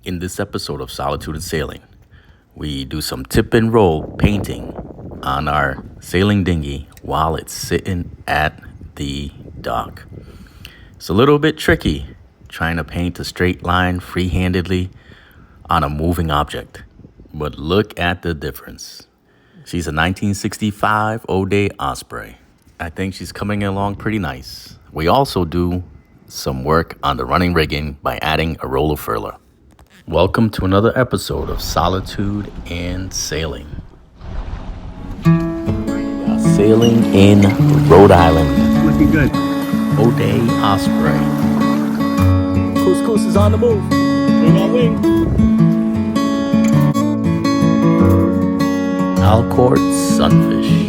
In this episode of Solitude and Sailing, we do some tip and roll painting on our sailing dinghy while it's sitting at the dock. It's a little bit tricky trying to paint a straight line free-handedly on a moving object, but look at the difference. She's a 1965 ODay Ospray. I think she's coming along pretty nice. We also do some work on the running rigging by adding a roll of Furler. Welcome to another episode of Solitude and Sailing. We are sailing in Rhode Island. Looking good. ODay Ospray. Couscous is on the move. Wing on wing. Alcourt Sunfish.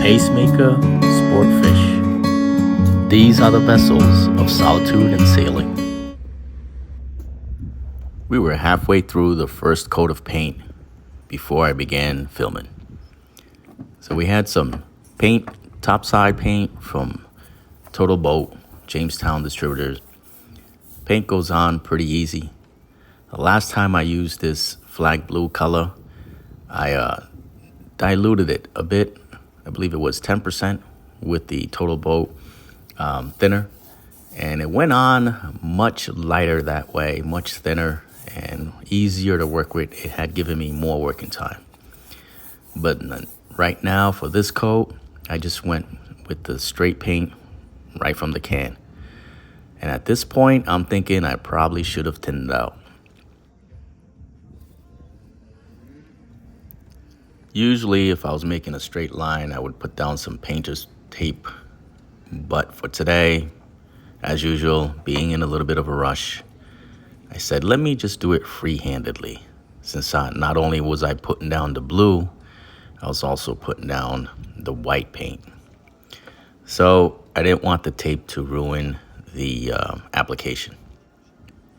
Pacemaker Sportfish. These are the vessels of Solitude and Sailing. We were halfway through the first coat of paint before I began filming. So we had some paint, Topside paint from Total Boat, Jamestown distributors. Paint goes on pretty easy. The last time I used this flag blue color, I diluted it a bit. I believe it was 10% with the Total Boat thinner. And it went on much lighter that way, much thinner and easier to work with. It had given me more working time. But right now for this coat, I just went with the straight paint right from the can. And at this point, I'm thinking I probably should have thinned it out. Usually, if I was making a straight line, I would put down some painter's tape. But for today, as usual, being in a little bit of a rush, I said, let me just do it free-handedly. Since not only was I putting down the blue, I was also putting down the white paint. So I didn't want the tape to ruin the application.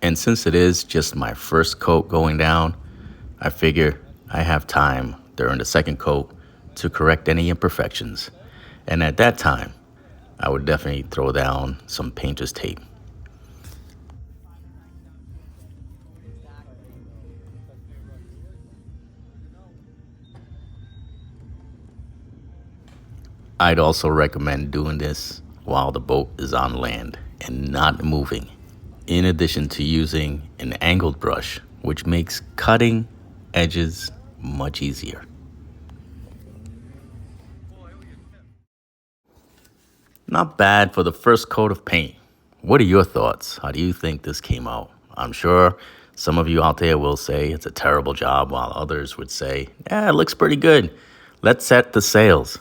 And since it is just my first coat going down, I figure I have time during the second coat to correct any imperfections. And at that time, I would definitely throw down some painter's tape. I'd also recommend doing this while the boat is on land and not moving, in addition to using an angled brush, which makes cutting edges much easier. Not bad for the first coat of paint. What are your thoughts? How do you think this came out? I'm sure some of you out there will say it's a terrible job, while others would say, yeah, it looks pretty good. Let's set the sails.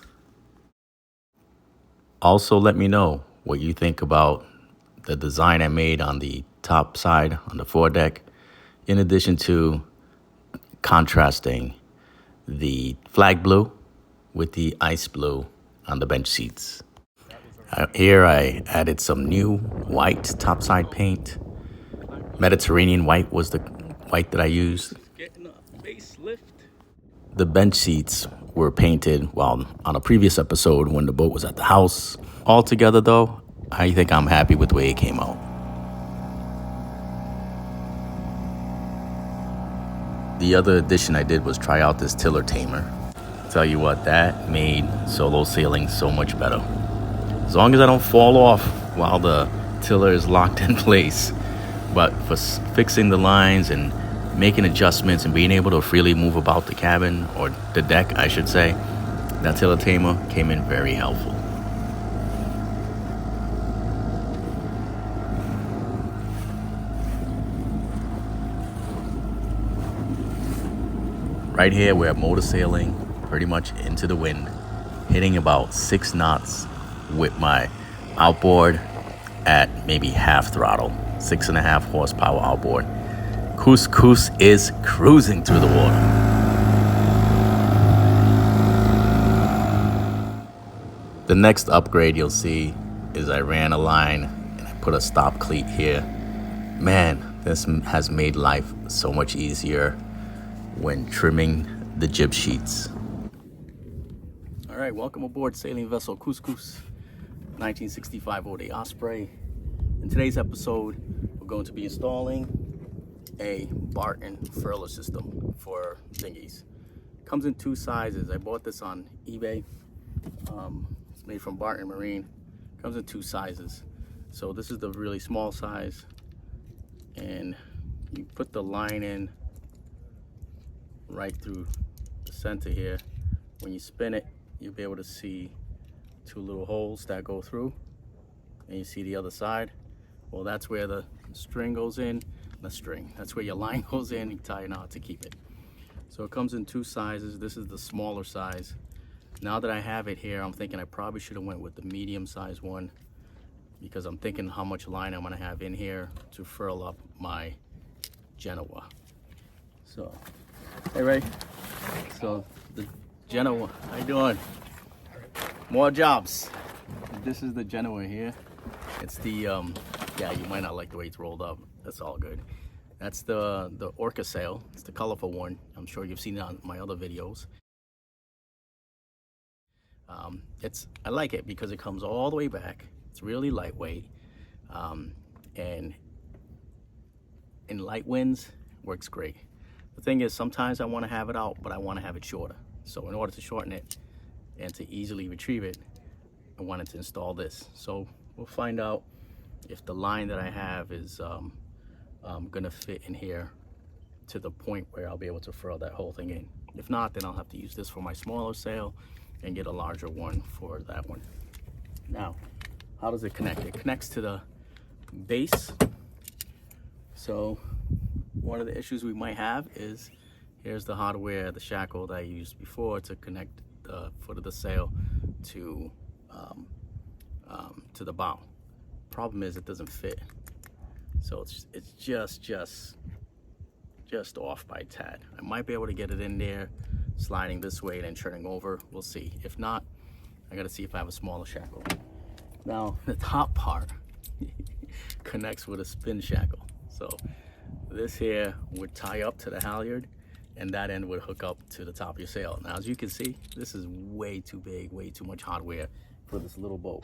Also, let me know what you think about the design I made on the top side, on the foredeck, in addition to contrasting the flag blue with the ice blue on the bench seats. Here I added some new white topside paint. Mediterranean white was the white that I used. The bench seats were painted, well, on a previous episode when the boat was at the house. Altogether, though, I think I'm happy with the way it came out. The other addition I did was try out this tiller tamer. Tell you what, that made solo sailing so much better. As long as I don't fall off while the tiller is locked in place. But for fixing the lines and making adjustments and being able to freely move about the cabin, or the deck, I should say, that tiller tamer came in very helpful. Right here, we're motor sailing pretty much into the wind, hitting about 6 knots with my outboard at maybe half throttle, 6.5 horsepower outboard. Couscous is cruising through the water. The next upgrade you'll see is I ran a line and I put a stop cleat here. Man, this has made life so much easier when trimming the jib sheets. All right, welcome aboard sailing vessel Couscous, 1965 ODay Ospray. In today's episode, we're we're going to be installing a Barton Furler system for dinghies. Comes in two sizes. I bought this on eBay. It's made from Barton Marine. Comes in two sizes. So this is the really small size, and you put the line in right through the center here. When you spin it, you'll be able to see two little holes that go through, and you see the other side. Well, that's where the string goes in. That's where your line goes in. You tie a knot to keep it. So it comes in two sizes. This is the smaller size. Now that I have it here, I'm thinking I probably should have went with the medium size one, because I'm thinking how much line I'm gonna have in here to furl up my Genoa. So, hey Ray. So the Genoa, how you doing? More jobs. This is the Genoa here. It's the, yeah, you might not like the way it's rolled up. That's all good. That's the Orca sail. It's the colorful one. I'm sure you've seen it on my other videos. I like it because it comes all the way back. It's really lightweight, and in light winds, works great. The thing is, sometimes I want to have it out, but I want to have it shorter. So in order to shorten it and to easily retrieve it, I wanted to install this. So we'll find out if the line that I have is gonna fit in here to the point where I'll be able to furl that whole thing in. If not, then I'll have to use this for my smaller sail and get a larger one for that one. Now, how does it connect? It connects to the base. So one of the issues we might have is, here's the hardware, the shackle that I used before to connect the foot of the sail to the bow. Problem is, it doesn't fit. So it's just off by a tad. I might be able to get it in there, sliding this way and then turning over. We'll see. If not, I gotta see if I have a smaller shackle. Now, the top part connects with a spin shackle. So this here would tie up to the halyard, and that end would hook up to the top of your sail. Now, as you can see, this is way too big, way too much hardware for this little boat.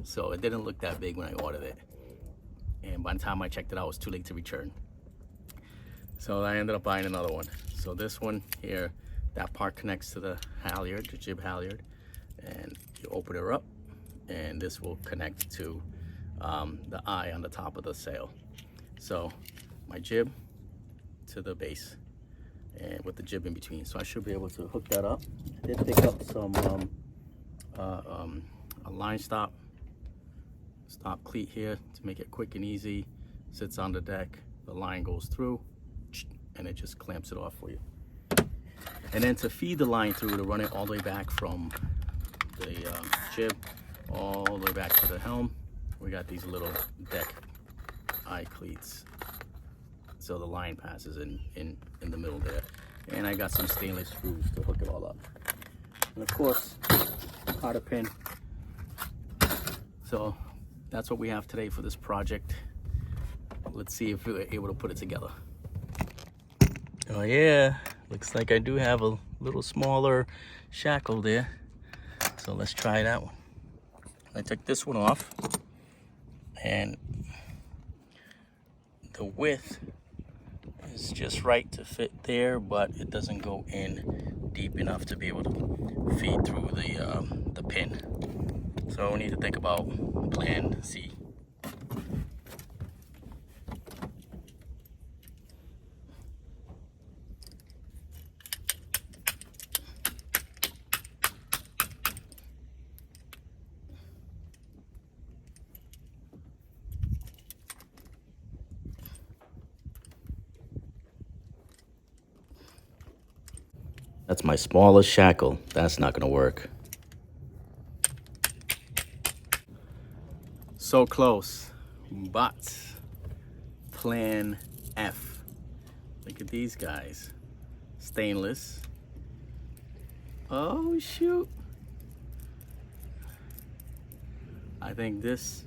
So it didn't look that big when I ordered it. And by the time I checked it out, it was too late to return. So I ended up buying another one. So this one here, that part connects to the halyard, the jib halyard, and you open her up, and this will connect to the eye on the top of the sail. So my jib to the base, and with the jib in between. So I should be able to hook that up. I did pick up some a line stop cleat here to make it quick and easy. Sits on the deck, the line goes through, and it just clamps it off for you. And then to feed the line through, to run it all the way back from the jib all the way back to the helm, we got these little deck eye cleats, so the line passes in the middle there. And I got some stainless screws to hook it all up, and of course cotter pin. So that's what we have today for this project. Let's see if we're able to put it together. Oh yeah, looks like I do have a little smaller shackle there. So let's try that one. I took this one off, and the width is just right to fit there, but it doesn't go in deep enough to be able to feed through the pin. So we need to think about plan C. That's my smallest shackle. That's not gonna work. So close, but plan F. Look at these guys. Stainless. Oh shoot. I think this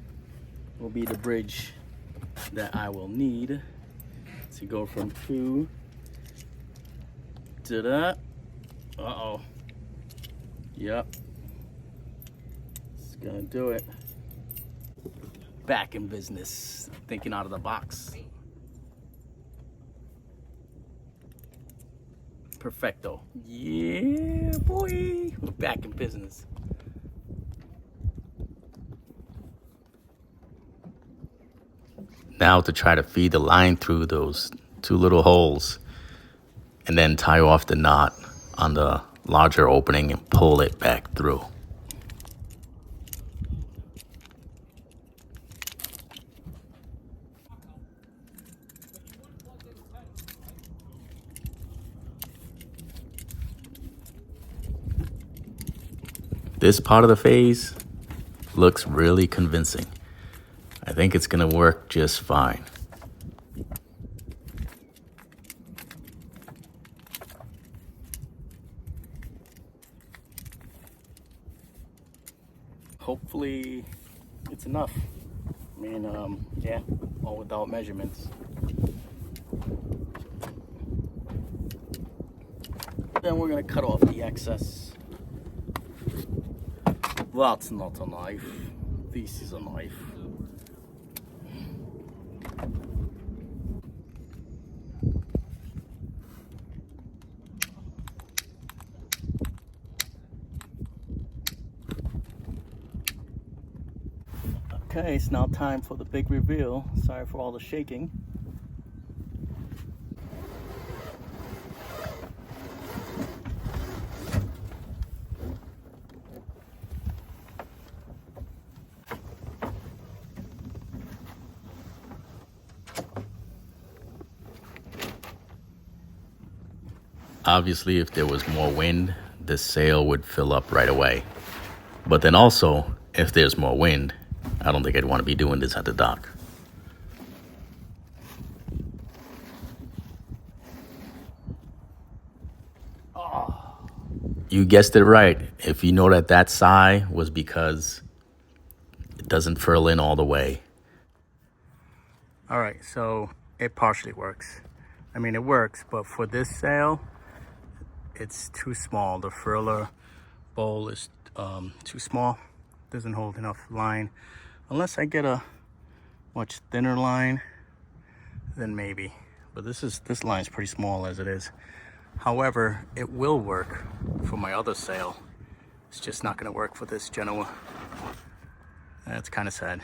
will be the bridge that I will need to go from 2 to that. Uh-oh. Yep. It's gonna do it. back in business, thinking out of the box. Perfecto. Yeah, boy. We're back in business. Now to try to feed the line through those two little holes and then tie off the knot on the larger opening and pull it back through. This part of the phase looks really convincing. I think it's gonna work just fine. Hopefully it's enough. I mean, yeah, all without measurements. Then we're gonna cut off the excess. That's not a knife. This is a knife. Okay, it's now time for the big reveal. Sorry for all the shaking. Obviously, if there was more wind, this sail would fill up right away. But then also, if there's more wind, I don't think I'd want to be doing this at the dock. Oh. You guessed it right. If you know that sigh was because it doesn't furl in all the way. All right, so it partially works. I mean, it works, but for this sail, it's too small. The furler bowl is too small. Doesn't hold enough line. Unless I get a much thinner line, then maybe. But this line is pretty small as it is. However, it will work for my other sail. It's just not gonna work for this Genoa. That's kind of sad.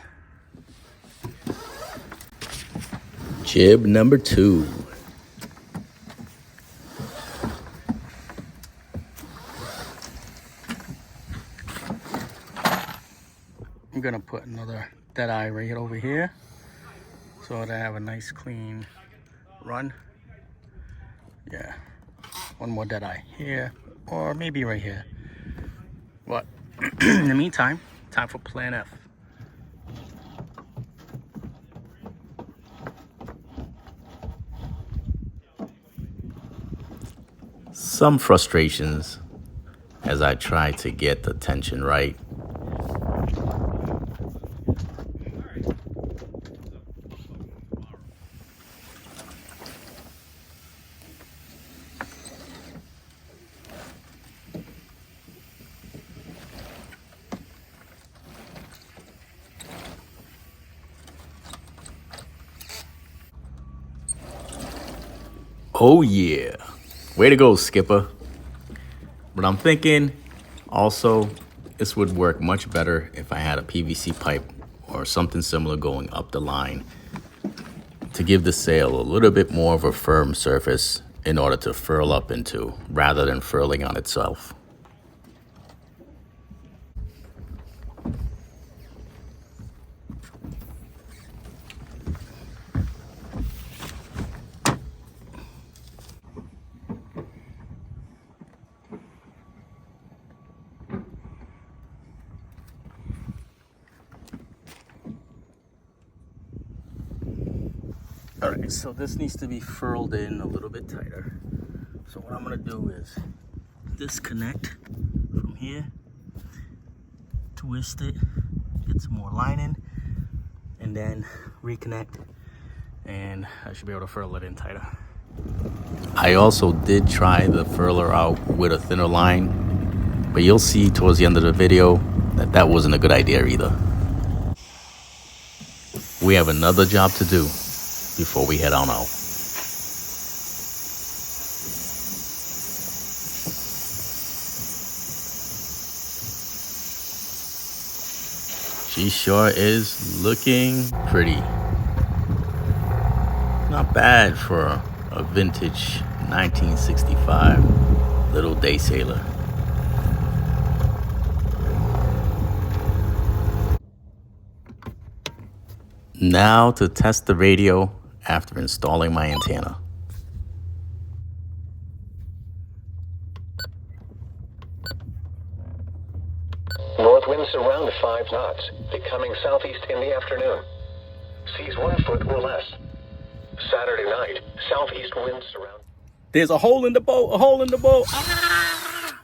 Jib number 2. I'm gonna put another dead eye right over here so that I have a nice clean run. Yeah, one more dead eye here, or maybe right here. But in the meantime, time for plan F. Some frustrations as I try to get the tension right. Oh yeah, way to go, skipper. But I'm thinking also this would work much better if I had a PVC pipe or something similar going up the line to give the sail a little bit more of a firm surface in order to furl up into rather than furling on itself. All right, so this needs to be furled in a little bit tighter. So what I'm gonna do is disconnect from here, twist it, get some more lining, and then reconnect, and I should be able to furl it in tighter. I also did try the furler out with a thinner line, but you'll see towards the end of the video that that wasn't a good idea either. we have another job to do before we head on out. She sure is looking pretty. Not bad for a vintage 1965 little day sailor. Now to test the radio after installing my antenna. North winds around 5 knots, becoming southeast in the afternoon. Seas 1 foot or less. Saturday night, southeast winds around. There's a hole in the boat, a hole in the boat. Ah!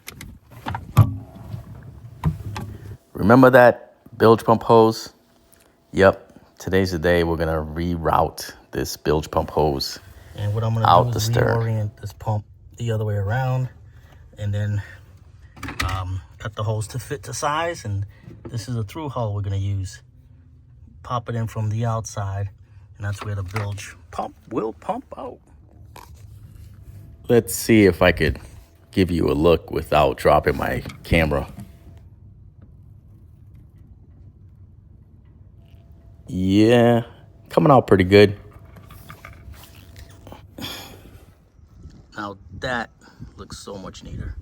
Remember that bilge pump hose? Yep. Today's the day we're gonna reroute this bilge pump hose. And what I'm gonna out do the is stern. reorient this pump the other way around, and then cut the hose to fit to size. And this is a through hole we're gonna use. Pop it in from the outside, and that's where the bilge pump will pump out. Let's see if I could give you a look without dropping my camera. Yeah, coming out pretty good. Now that looks so much neater.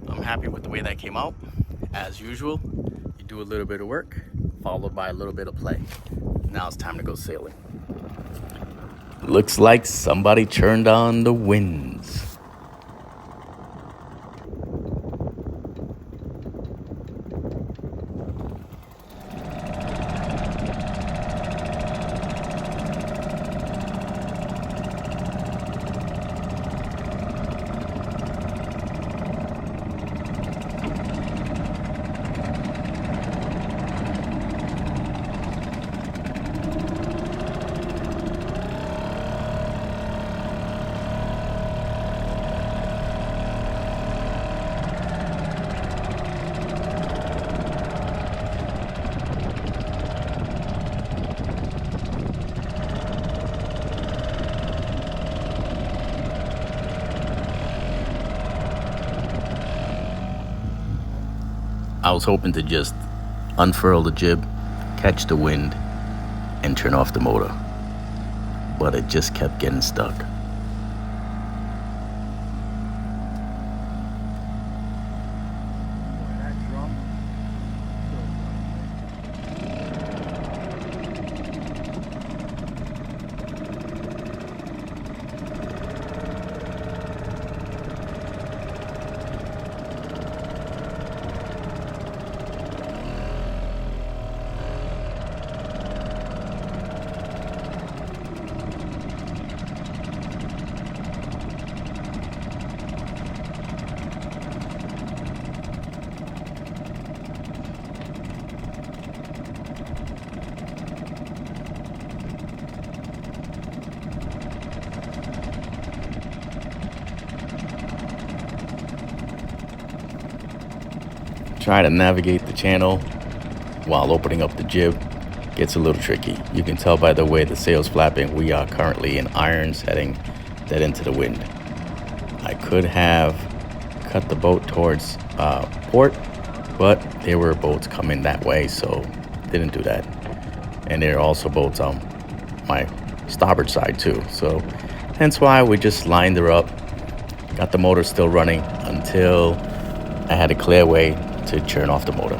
I'm happy with the way that came out. As usual, you do a little bit of work, followed by a little bit of play. Now it's time to go sailing. Looks like somebody turned on the winds. I was hoping to just unfurl the jib, catch the wind, and turn off the motor. But it just kept getting stuck. Try to navigate the channel while opening up the jib gets a little tricky. You can tell by the way the sail's flapping, we are currently in irons heading dead into the wind. I could have cut the boat towards port, but there were boats coming that way, so didn't do that. And there are also boats on my starboard side too, so hence why we just lined her up, got the motor still running until I had a clear way to turn off the motor.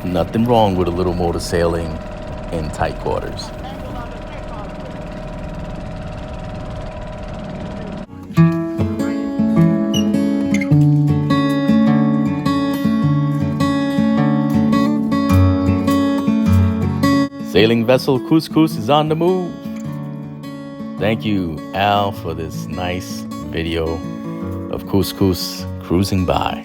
Nothing wrong with a little motor sailing in tight quarters. Sailing vessel Couscous is on the move. Thank you, Al, for this nice video. of couscous cruising by.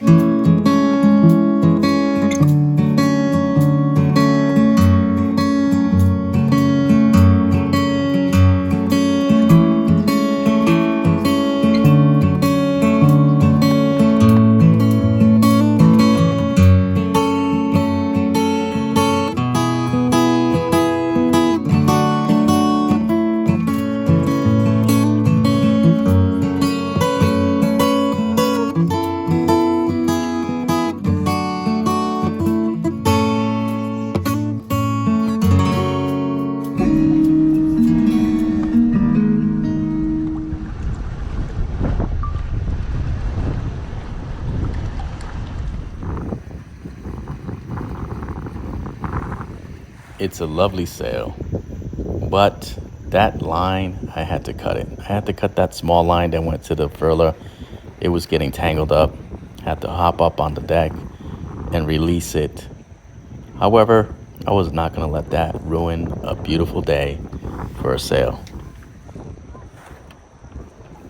It's a lovely sail, but that line, I had to cut it. I had to cut that small line that went to the furler. It was getting tangled up. Had to hop up on the deck and release it. However, I was not going to let that ruin a beautiful day for a sail.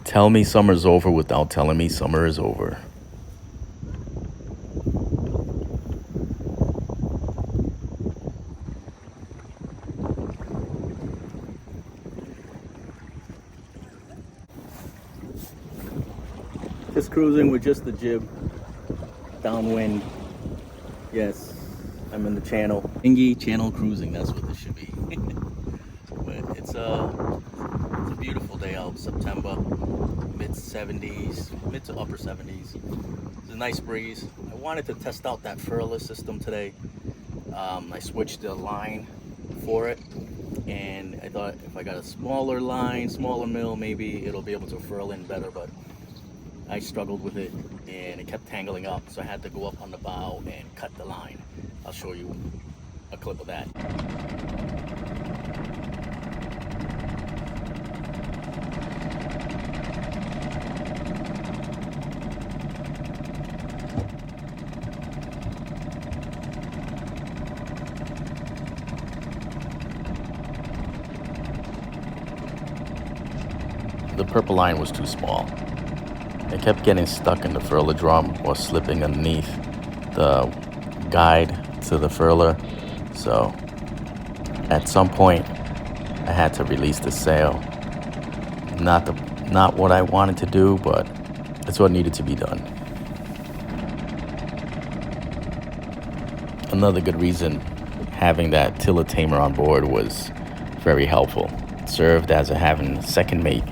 Tell me summer's over without telling me summer is over. Just cruising with just the jib, downwind. Yes, I'm in the channel. Dinghy channel cruising, that's what this should be. But it's a beautiful day out, September, mid-70s, mid to upper 70s. It's a nice breeze. I wanted to test out that Furler system today. I switched the line for it, and I thought if I got a smaller line, smaller mill, maybe it'll be able to furl in better, but I struggled with it and it kept tangling up, so I had to go up on the bow and cut the line. I'll show you a clip of that. The purple line was too small. It kept getting stuck in the furler drum or slipping underneath the guide to the furler. So at some point, I had to release the sail. Not what I wanted to do, but it's what needed to be done. Another good reason having that tiller tamer on board was very helpful. It served as having a second mate.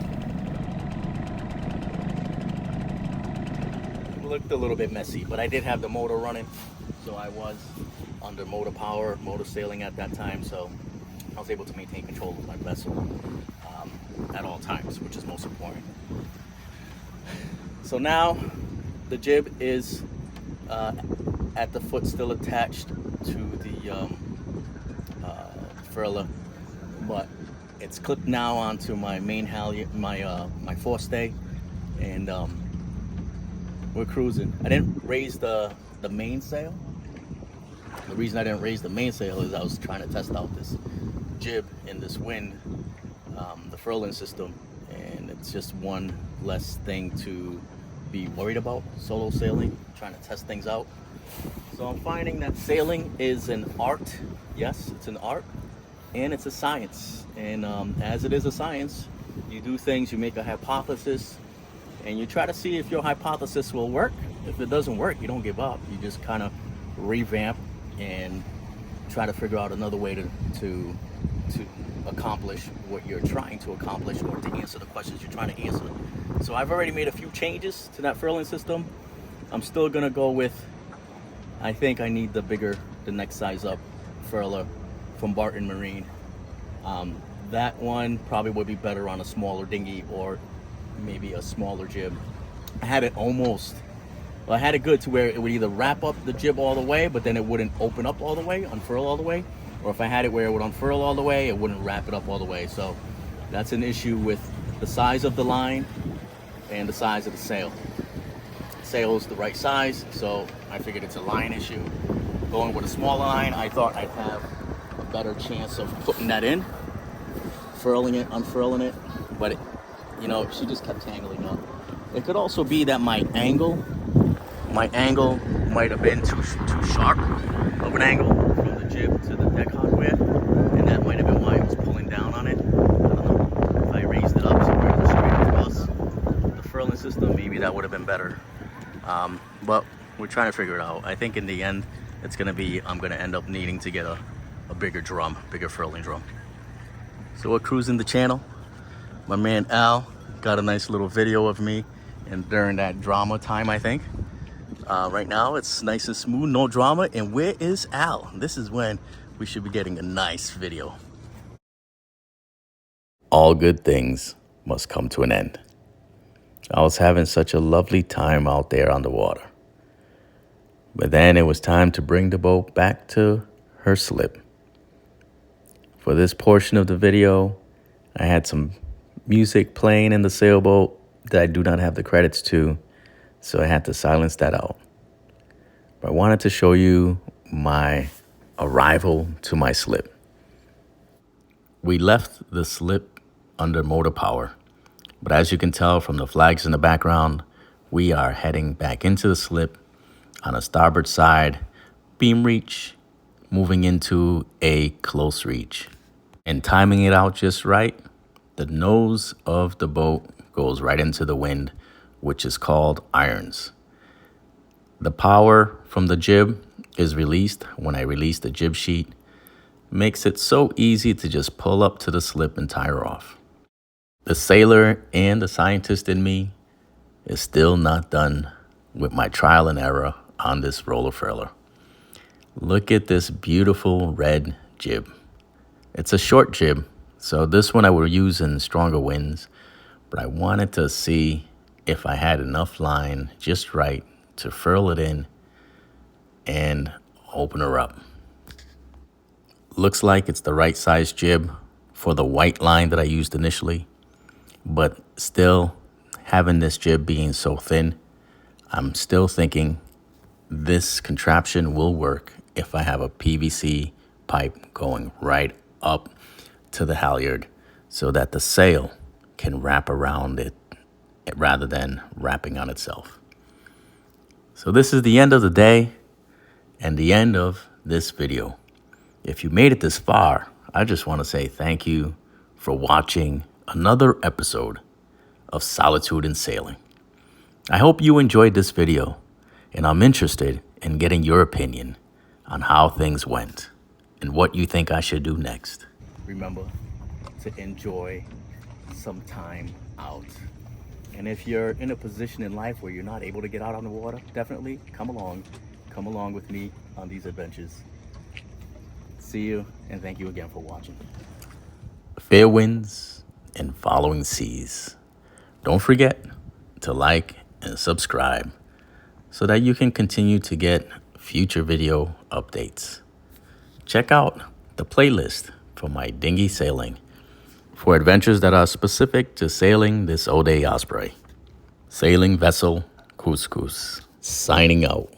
Looked a little bit messy, but I did have the motor running, so I was under motor power, motor sailing at that time, so I was able to maintain control of my vessel at all times, which is most important. So now the jib is at the foot, still attached to the furler, but it's clipped now onto my main halyard, my forestay, and we're cruising. I didn't raise the mainsail. The reason I didn't raise the mainsail is I was trying to test out this jib in this wind, the furling system, and it's just one less thing to be worried about solo sailing, trying to test things out. So I'm finding that sailing is an art. Yes, it's an art, and it's a science. And as it is a science, you do things, you make a hypothesis, and you try to see if your hypothesis will work. If it doesn't work, you don't give up. You just kind of revamp and try to figure out another way to accomplish what you're trying to accomplish, or to answer the questions you're trying to answer. So I've already made a few changes to that furling system. I'm still gonna go with, I think I need the next size up furler from Barton Marine. That one probably would be better on a smaller dinghy or maybe a smaller jib. I had it I had it good to where it would either wrap up the jib all the way, but then it wouldn't open up all the way, unfurl all the way. Or if I had it where it would unfurl all the way, it wouldn't wrap it up all the way. So that's an issue with the size of the line and the size of the sail. Sail is the right size, so I figured it's a line issue. Going with a smaller line, I thought I'd have a better chance of putting that in, furling it, unfurling it, but she just kept tangling up. It could also be that my angle might have been too sharp of an angle from the jib to the deck hardware, and that might have been why it was pulling down on it. I don't know. If I raised it up somewhere straight across the furling system, maybe that would have been better. But we're trying to figure it out. I think in the end, it's gonna be, I'm gonna end up needing to get a bigger drum, bigger furling drum. So we're cruising the channel. My man Al got a nice little video of me and during that drama time, I think. Right now it's nice and smooth, no drama. And where is Al? This is when we should be getting a nice video. All good things must come to an end. I was having such a lovely time out there on the water. But then it was time to bring the boat back to her slip. For this portion of the video, I had some music playing in the sailboat that I do not have the credits to, so I had to silence that out. But I wanted to show you my arrival to my slip. We left the slip under motor power, but as you can tell from the flags in the background, we are heading back into the slip on a starboard side, beam reach, moving into a close reach. And timing it out just right, the nose of the boat goes right into the wind, which is called irons. The power from the jib is released when I release the jib sheet. Makes it so easy to just pull up to the slip and tie her off. The sailor and the scientist in me is still not done with my trial and error on this roller furler. Look at this beautiful red jib. It's a short jib, so this one I will use in stronger winds, but I wanted to see if I had enough line just right to furl it in and open her up. Looks like it's the right size jib for the white line that I used initially, but still having this jib being so thin, I'm still thinking this contraption will work if I have a PVC pipe going right up to the halyard so that the sail can wrap around it rather than wrapping on itself. So this is the end of the day and the end of this video. If you made it this far, I just want to say thank you for watching another episode of Solitude and Sailing. I hope you enjoyed this video, and I'm interested in getting your opinion on how things went and what you think I should do next. Remember to enjoy some time out. And if you're in a position in life where you're not able to get out on the water, definitely come along with me on these adventures. See you, and thank you again for watching. Fair winds and following seas. Don't forget to like and subscribe so that you can continue to get future video updates. Check out the playlist for my dinghy sailing for adventures that are specific to sailing this ODay Ospray. Sailing vessel Couscous, signing out.